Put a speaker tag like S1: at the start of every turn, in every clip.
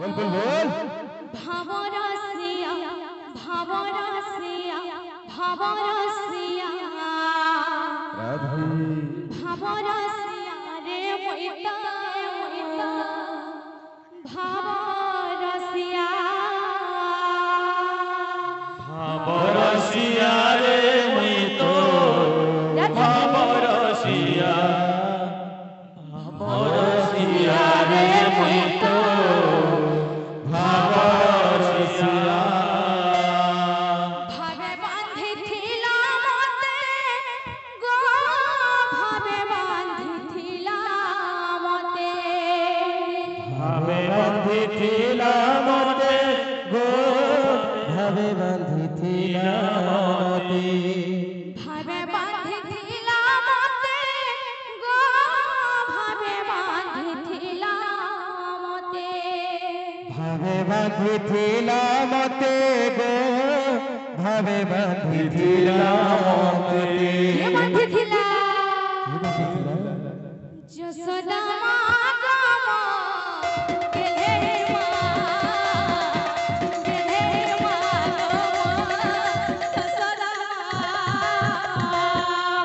S1: बोल बोल बोल
S2: भावरसिया भावरसिया भावरसिया
S1: राधे
S2: भावरसिया रे मोइता भावरसिया
S3: भावरसिया रे मुई तो भावरसिया भावरसिया रे मुई तो भावरसिया
S2: भावे बांधिथिला मते गो भावे बांधिथिला मते
S3: भावे बांधिथिला मते गो
S1: भावे बांधिथिला मते
S2: भावे बांधिथिला मते गो भावे बांधिथिला मते
S1: भावे बांधिथिला मते गो भावे बांधिथिला मते
S2: ये बांधिथिला যশোদা মা গো গেলে মা যশোদা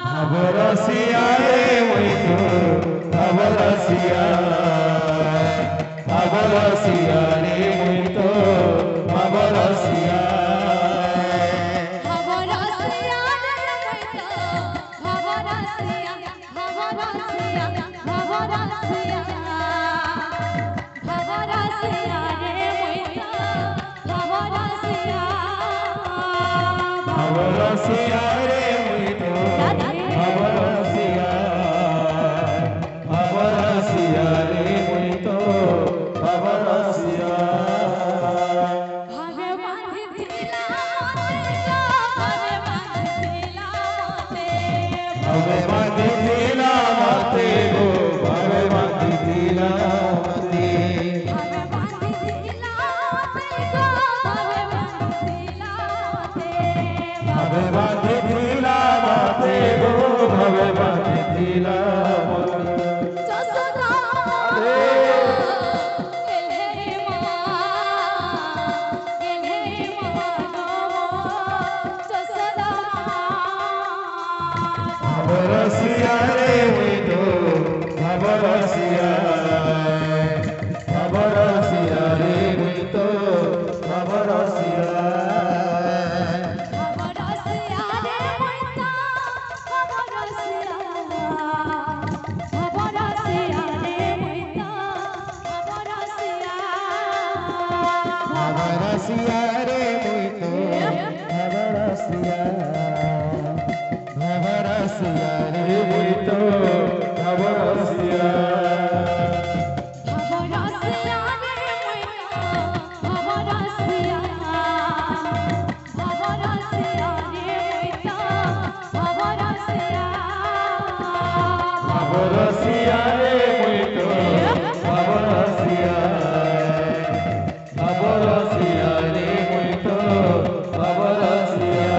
S3: भावरसिया रे मुई तो भावरसिया भावरसिया रे मुई तो भावरसिया
S2: ভাবরসিয়া রে মইতো ভাবরসিয়া ভাবরসিয়া ভাবরসিয়া ভাবরসিয়া রে মইতো ভাবরসিয়া
S3: भावरसिया रे मुई तो भावरसिया भावरसिया रे मुई तो भावरसिया
S2: ভাবে বাঁধিছিলা মতে গো ভাবে বাঁধিছিলা মতে
S3: भावे बांधिथिला मते गो भावे बांधिथिला मते
S2: ভাবে বাঁধিছিলা মতে গো ভাবে বাঁধিছিলা মতে
S3: भावे बांधिथिला मते गो भावे बांधिथिला मते
S2: যশোদা গেলে মা গো যশোদা
S3: भावरसिया रे मुई तो भावरसिया भावरसिया रे मुई तो भावरसिया
S2: ভাবরসিয়া রে মইতো ভাবরসিয়া ভাবরসিয়া রে মইতো ভাবরসিয়া
S1: भावरसिया रे मुई तो भावरसिया भावरसिया रे मुई तो
S3: भावरसिया
S2: ভাবরসিয়া রে মইতো ভাবরসিয়া ভাবরসিয়া রে মইতো ভাবরসিয়া
S3: भावरसिया रे मुई तो भावरसिया भावरसिया रे मुई तो भावरसिया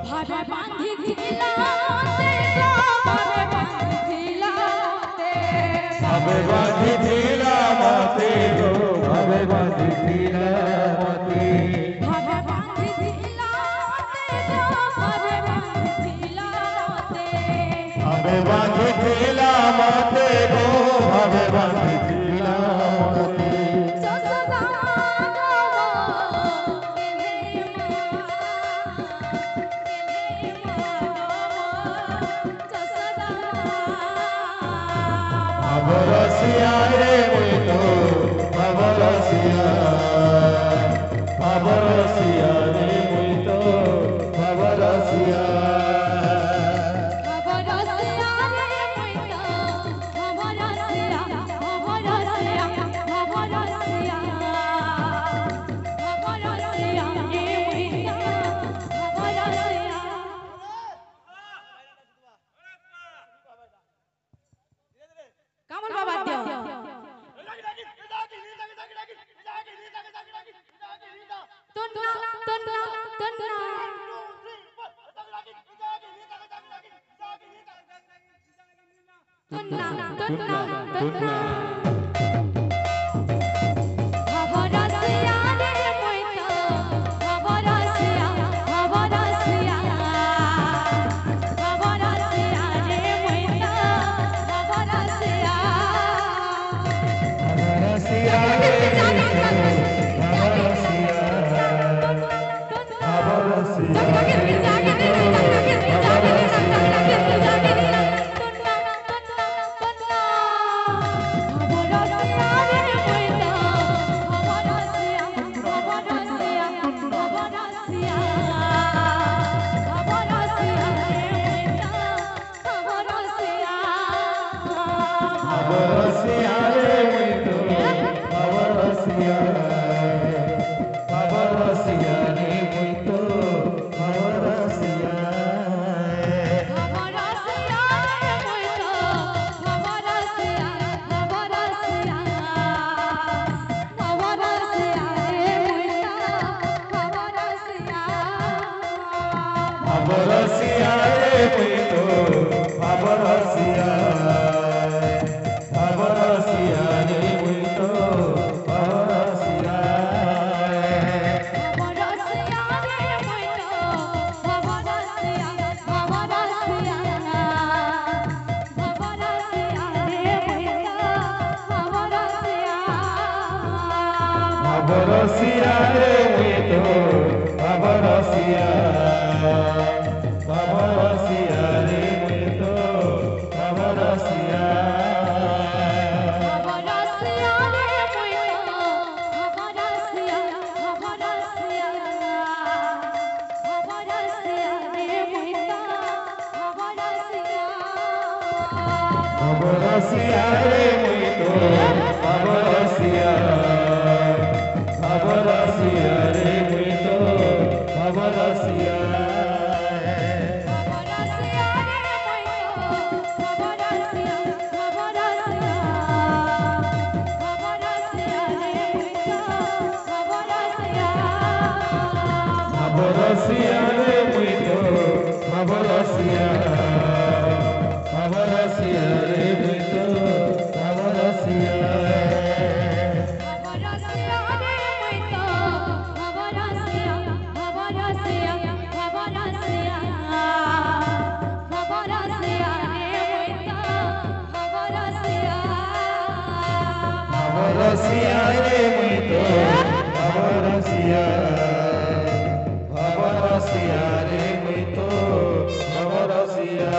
S2: ভাবে বাঁধিছিলা মতে গো ভাবে বাঁধিছিলা মতে
S3: भावे बांधिथिला मते गो भावे बांधिथिला मते
S2: ভাবে বাঁধিছিলা মতে গো ভাবে বাঁধিছিলা মতে
S3: भावे बांधिथिला मते गो भावे बांधिथिला मते
S2: যশোদা গো গেলে মা গো যশোদা
S3: भावरसिया रे मुई तो भावरसिया भावरसिया रे मुई तो भावरसिया
S2: ভাবরসিয়া রে মইতো ভাবরসিয়া ভাবরসিয়া ভাবরসিয়া ভাবরসিয়া রে মইতো ভাবরসিয়া কামল বাবা দিও তন্না তন্না তন্না তন্না তন্না তন্না
S3: রসিয়া ভাব রসিয়া রে মুই তো ভাব রসিয়া ভাব রসিয়া রে মুই তো ভাব রসিয়া ভাব রসিয়া রে মুই তো ভাব রসিয়া ভাব রসিয়া রে মুই তো ভাব রসিয়া ভাব রসিয়া রে মুই তো ভাব রসিয়া ভাব রসিয়া রে মুই তো ভাব রসিয়া ভাব রসিয়া রে মুই তো ভাব রসিয়া ভাব রসিয়া রে মুই তো ভাব রসিয়া ভাব রসিয়া রে মুই তো ভাব রসিয়া ভাব রসিয়া রে মুই তো ভাব রসিয়া ভাব রসিয়া রে মুই তো ভাব রসিয়া